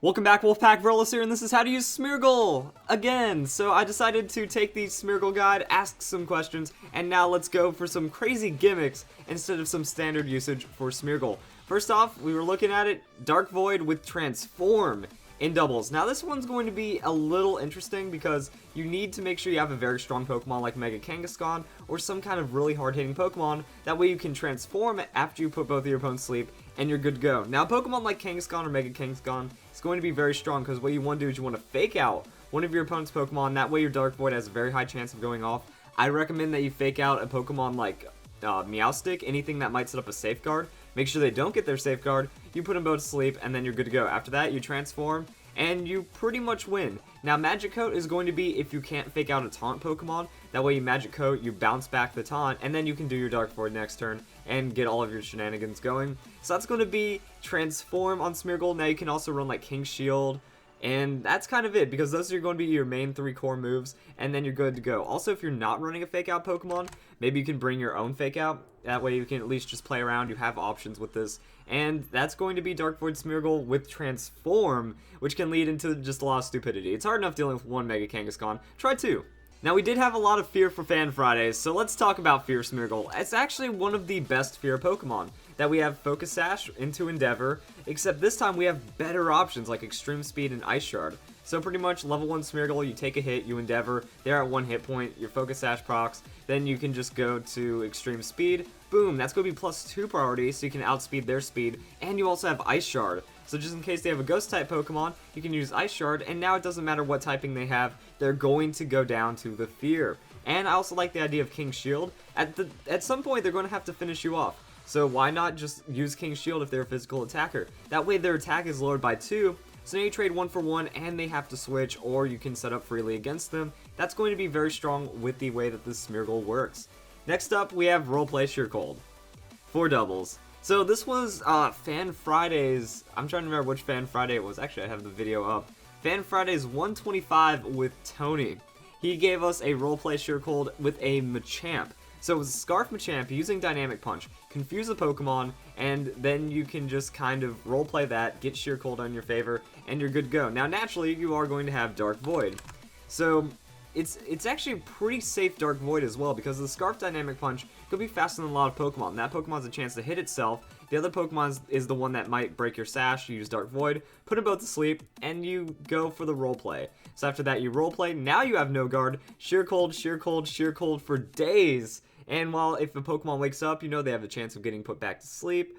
Welcome back, Wolfpack Verlis here, and this is how to use Smeargle again. So I decided to take the Smeargle guide, ask some questions, and now let's go for some crazy gimmicks instead of some standard usage for Smeargle. First off, we were looking at it, Dark Void with Transform in doubles. Now this one's going to be a little interesting because you need to make sure you have a very strong Pokemon like Mega Kangaskhan or some kind of really hard-hitting Pokemon. That way you can transform it after you put both of your opponents to sleep and you're good to go. Now Pokemon like Kangaskhan or Mega Kangaskhan is going to be very strong because what you want to do is you want to fake out one of your opponent's Pokemon. That way your Dark Void has a very high chance of going off. I recommend that you fake out a Pokemon like Meowstic, anything that might set up a safeguard. Make sure they don't get their safeguard, you put them both to sleep, and then you're good to go. After that, you transform, and you pretty much win. Now, Magic Coat is going to be if you can't fake out a taunt Pokemon. That way you Magic Coat, you bounce back the taunt, and then you can do your Dark Void next turn and get all of your shenanigans going. So that's going to be Transform on Smeargle. Now you can also run like King Shield, and that's kind of it, because those are going to be your main 3 core moves, and then you're good to go. Also, if you're not running a fake out Pokemon, maybe you can bring your own fake out. That way you can at least just play around, you have options with this. And that's going to be Dark Void Smeargle with Transform, which can lead into just a lot of stupidity. It's hard enough dealing with one Mega Kangaskhan. Try 2. Now, we did have a lot of fear for Fan Fridays, so let's talk about Fear Smeargle. It's actually one of the best fear Pokemon. That we have Focus Sash into Endeavor, except this time we have better options like Extreme Speed and Ice Shard. So pretty much level 1 Smeargle, you take a hit, you Endeavor, they're at 1 hit point, your Focus Sash procs, then you can just go to Extreme Speed, boom, that's going to be +2 priority, so you can outspeed their speed, and you also have Ice Shard. So just in case they have a Ghost type Pokemon, you can use Ice Shard, and now it doesn't matter what typing they have, they're going to go down to the Fear. And I also like the idea of King Shield. At some point, they're going to have to finish you off. So why not just use King Shield if they're a physical attacker? That way their attack is lowered by 2, so now you trade 1 for 1 and they have to switch, or you can set up freely against them. That's going to be very strong with the way that this Smeargle works. Next up, we have Roleplay Sheer Cold for doubles. So this was Fan Fridays. I'm trying to remember which Fan Friday it was. Actually, I have the video up. Fan Fridays 125 with Tony. He gave us a Roleplay Sheer Cold with a Machamp. So it was a Scarf Machamp using Dynamic Punch, confuse a Pokemon, and then you can just kind of roleplay that, get Sheer Cold on your favor, and you're good to go. Now naturally, you are going to have Dark Void. So it's actually a pretty safe Dark Void as well, because the Scarf Dynamic Punch could be faster than a lot of Pokemon. That Pokemon has a chance to hit itself. The other Pokemon is the one that might break your Sash. You use Dark Void, put them both to sleep, and you go for the roleplay. So after that, you roleplay. Now you have no guard. Sheer Cold, Sheer Cold, Sheer Cold for days. And while if a Pokemon wakes up, you know they have a chance of getting put back to sleep,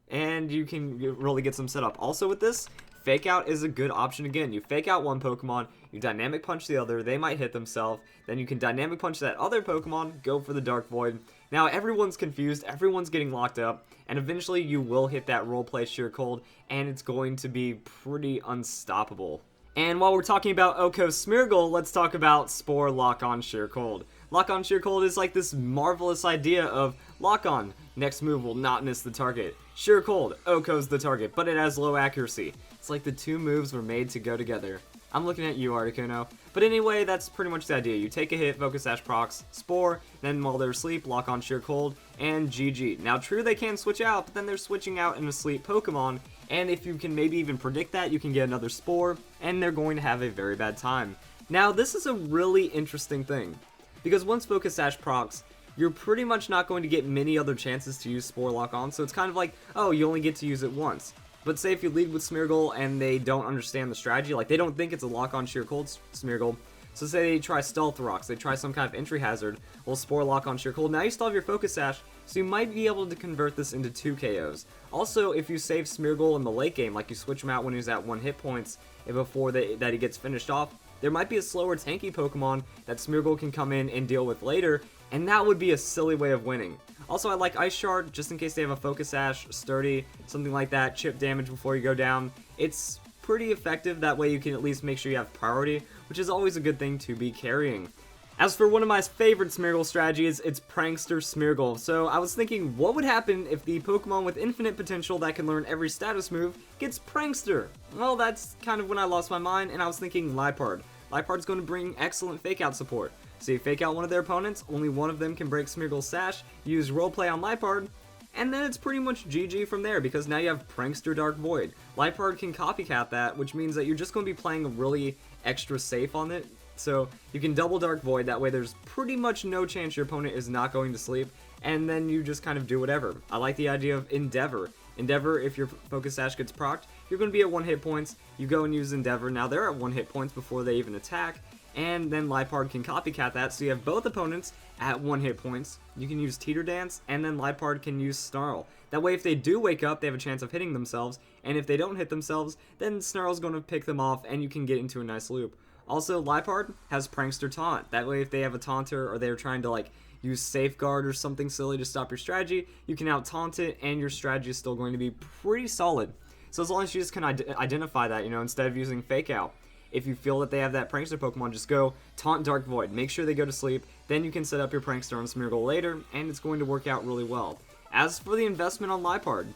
and you can really get some set up. Also with this, Fake Out is a good option again. You fake out one Pokemon, you Dynamic Punch the other, they might hit themselves, then you can Dynamic Punch that other Pokemon, go for the Dark Void. Now everyone's confused, everyone's getting locked up, and eventually you will hit that Roleplay Sheer Cold, and it's going to be pretty unstoppable. And while we're talking about Oko Smeargle, let's talk about Spore Lock-On Sheer Cold. Lock-On Sheer Cold is like this marvelous idea of Lock-On, next move will not miss the target. Sheer Cold, Oko's the target, but it has low accuracy. It's like the 2 moves were made to go together. I'm looking at you, Articuno. But anyway, that's pretty much the idea. You take a hit, Focus Sash procs, Spore, then while they're asleep, Lock-On Sheer Cold, and GG. Now true, they can switch out, but then they're switching out an asleep Pokemon, and if you can maybe even predict that, you can get another Spore, and they're going to have a very bad time. Now this is a really interesting thing, because once Focus Sash procs, you're pretty much not going to get many other chances to use Spore Lock-On, so it's kind of like, oh, you only get to use it once. But say if you lead with Smeargle and they don't understand the strategy, like they don't think it's a Lock-On Sheer Cold Smeargle, so say they try Stealth Rocks, they try some kind of entry hazard, well, Spore Lock-On Sheer Cold, now you still have your Focus Sash, so you might be able to convert this into 2 KOs. Also, if you save Smeargle in the late game, like you switch him out when he's at 1 hit points before that he gets finished off, there might be a slower tanky Pokemon that Smeargle can come in and deal with later, and that would be a silly way of winning. Also, I like Ice Shard, just in case they have a Focus Sash, Sturdy, something like that, chip damage before you go down. It's pretty effective, that way you can at least make sure you have priority, which is always a good thing to be carrying. As for one of my favorite Smeargle strategies, it's Prankster Smeargle. So I was thinking, what would happen if the Pokemon with infinite potential that can learn every status move gets Prankster? Well, that's kind of when I lost my mind, and I was thinking Liepard. Liepard's going to bring excellent fake out support. So you fake out one of their opponents, only one of them can break Smeargle's Sash, use Roleplay on Liepard, And then it's pretty much GG from there, because now you have Prankster Dark Void. Liepard can copycat that, which means that you're just going to be playing really extra safe on it. So you can double Dark Void, that way there's pretty much no chance your opponent is not going to sleep, and then you just kind of do whatever. I like the idea of Endeavor. Endeavor, if your Focus Sash gets procced, you're going to be at 1 hit points. You go and use Endeavor, now they're at 1 hit points before they even attack, and then Liepard can copycat that, so you have both opponents at 1 hit points. You can use Teeter Dance, and then Liepard can use Snarl. That way if they do wake up, they have a chance of hitting themselves, and if they don't hit themselves, then Snarl's going to pick them off, and you can get into a nice loop. Also, Liepard has Prankster Taunt. That way if they have a Taunter, or they're trying to like use Safeguard or something silly to stop your strategy, you can out-taunt it, and your strategy is still going to be pretty solid. So as long as you just can identify that, instead of using Fake Out. If you feel that they have that Prankster Pokemon, just go Taunt Dark Void. Make sure they go to sleep, then you can set up your Prankster on Smeargle later, and it's going to work out really well. As for the investment on Liepard,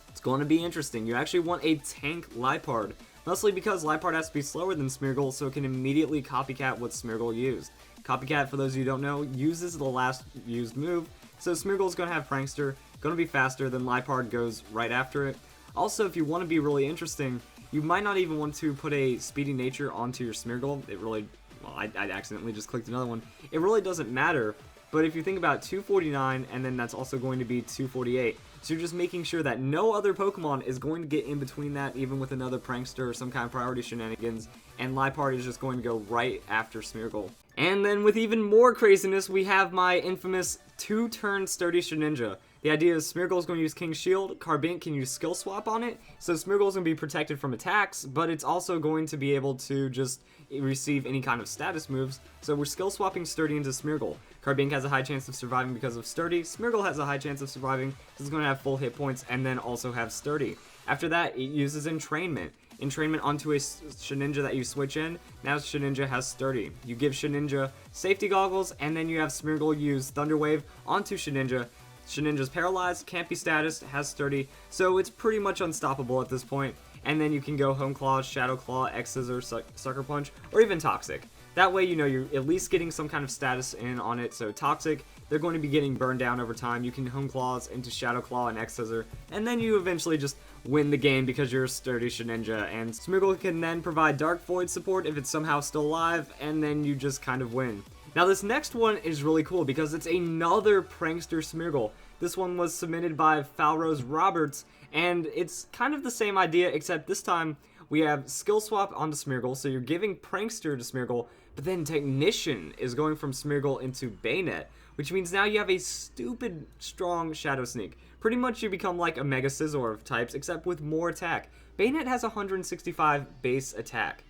it's going to be interesting. You actually want a tank Liepard, mostly because Liepard has to be slower than Smeargle, so it can immediately copycat what Smeargle used. Copycat, for those of you who don't know, uses the last used move, so Smeargle's going to have Prankster, going to be faster, then Liepard goes right after it. Also, if you want to be really interesting, you might not even want to put a Speedy Nature onto your Smeargle. It really, well, I accidentally just clicked another one. It really doesn't matter, but if you think about 249, and then that's also going to be 248, so you're just making sure that no other Pokemon is going to get in between that, even with another Prankster or some kind of priority shenanigans, and Liepard is just going to go right after Smeargle. And then with even more craziness, we have my infamous 2-turn Sturdy Shedinja. The idea is Smeargle is going to use King's Shield, Carbink can use Skill Swap on it, so Smeargle is going to be protected from attacks, but it's also going to be able to just receive any kind of status moves, so we're Skill Swapping Sturdy into Smeargle. Carbink has a high chance of surviving because of Sturdy, Smeargle has a high chance of surviving because it's going to have full hit points and then also have Sturdy. After that, it uses Entrainment. Entrainment onto a Shedinja that you switch in, now Shedinja has Sturdy. You give Shedinja Safety Goggles, and then you have Smeargle use Thunder Wave onto Shedinja. Shedinja's paralyzed, can't be status, has Sturdy, so it's pretty much unstoppable at this point. And then you can go Home Claw, Shadow Claw, X-Scissor, Sucker Punch, or even Toxic. That way, you're at least getting some kind of status in on it. So Toxic, they're going to be getting burned down over time. You can Home Claws into Shadow Claw and X-Scissor, and then you eventually just win the game because you're a sturdy Shedinja. And Smeargle can then provide Dark Void support if it's somehow still alive, and then you just kind of win. Now this next one is really cool because it's another Prankster Smeargle. This one was submitted by Falrose Roberts, and it's kind of the same idea, except this time we have Skill Swap onto Smeargle, so you're giving Prankster to Smeargle, but then Technician is going from Smeargle into Bayonet, which means now you have a stupid strong Shadow Sneak. Pretty much you become like a Mega Scizor of types, except with more attack. Bayonet has 165 base attack.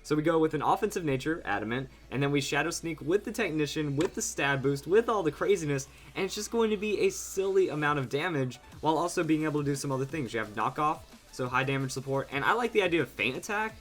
So we go with an offensive nature, Adamant, and then we Shadow Sneak with the Technician, with the stab boost, with all the craziness, and it's just going to be a silly amount of damage, while also being able to do some other things. You have Knockoff, so high damage support, and I like the idea of Feint Attack.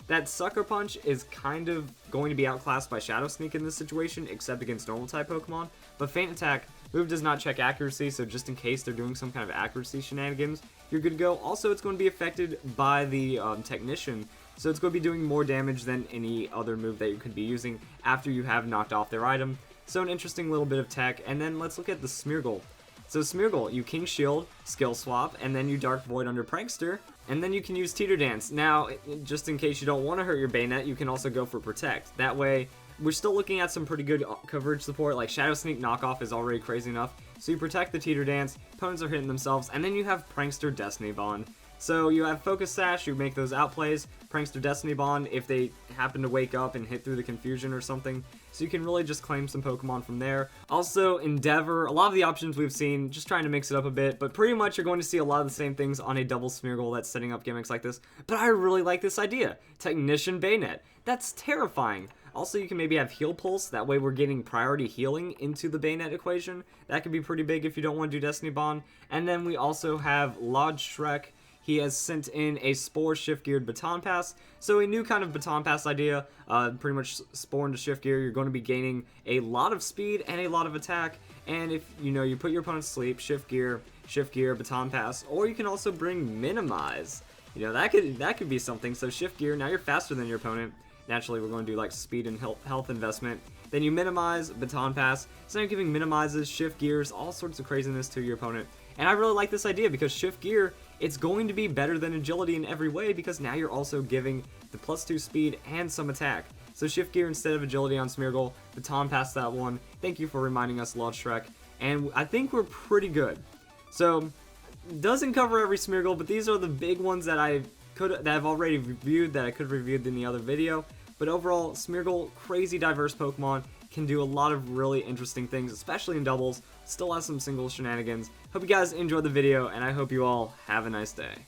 That Sucker Punch is kind of going to be outclassed by Shadow Sneak in this situation, except against normal type Pokemon, but Feint Attack, move does not check accuracy, so just in case they're doing some kind of accuracy shenanigans, you're good to go. Also, it's going to be affected by the Technician, so it's going to be doing more damage than any other move that you could be using after you have knocked off their item. So an interesting little bit of tech, and then let's look at the Smeargle. So Smeargle, you King Shield, Skill Swap, and then you Dark Void under Prankster, and then you can use Teeter Dance. Now, just in case you don't want to hurt your Bayonet, you can also go for Protect. That way, we're still looking at some pretty good coverage support, like Shadow Sneak Knockoff is already crazy enough. So you protect the Teeter Dance, opponents are hitting themselves, and then you have Prankster Destiny Bond. So you have Focus Sash, you make those outplays, Prankster Destiny Bond if they happen to wake up and hit through the confusion or something. So you can really just claim some Pokemon from there. Also, Endeavor, a lot of the options we've seen, just trying to mix it up a bit, but pretty much you're going to see a lot of the same things on a double Smeargle that's setting up gimmicks like this. But I really like this idea. Technician Bayonet. That's terrifying. Also, you can maybe have Heal Pulse, that way we're getting priority healing into the Bayonet equation. That could be pretty big if you don't want to do Destiny Bond. And then we also have Lodge Shrek. He has sent in a Spore Shift Geared Baton Pass, so a new kind of Baton Pass idea, pretty much Spore into Shift Gear, you're going to be gaining a lot of speed and a lot of attack, and if, you put your opponent to sleep, Shift Gear, Baton Pass, or you can also bring Minimize. That could be something, so Shift Gear, now you're faster than your opponent. Naturally, we're going to do like speed and health investment. Then you Minimize, Baton Pass, so now you're giving Minimizes, Shift Gears, all sorts of craziness to your opponent. And I really like this idea because Shift Gear, it's going to be better than Agility in every way because now you're also giving the +2 speed and some attack. So Shift Gear instead of Agility on Smeargle. Baton passed that one. Thank you for reminding us, Lord Shrek. And I think we're pretty good. So, doesn't cover every Smeargle, but these are the big ones that I've already reviewed, that I could have reviewed in the other video. But overall, Smeargle, crazy diverse Pokemon, can do a lot of really interesting things, especially in doubles. Still has some single shenanigans. Hope you guys enjoyed the video, and I hope you all have a nice day.